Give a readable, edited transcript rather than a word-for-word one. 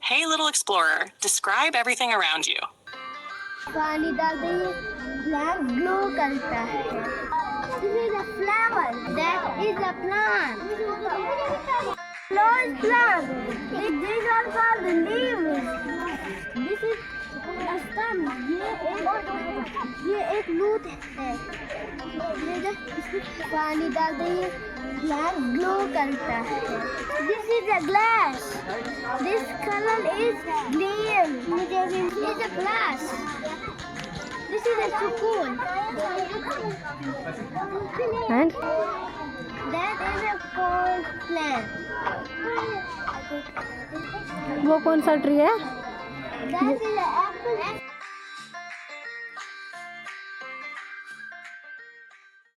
Hey, little explorer, describe everything around you. पानी डालते ही plant glow करता है. This is a flower. That is a plant. Large plant. These are called leaves. This is a stem. ये एक root है. इसमें पानी डालते ही plant glow करता है. This is a glass. This color is green. This is a glass. This is a cocoon. And That is a cold plant. वो कौन सा ट्री है? That is an apple.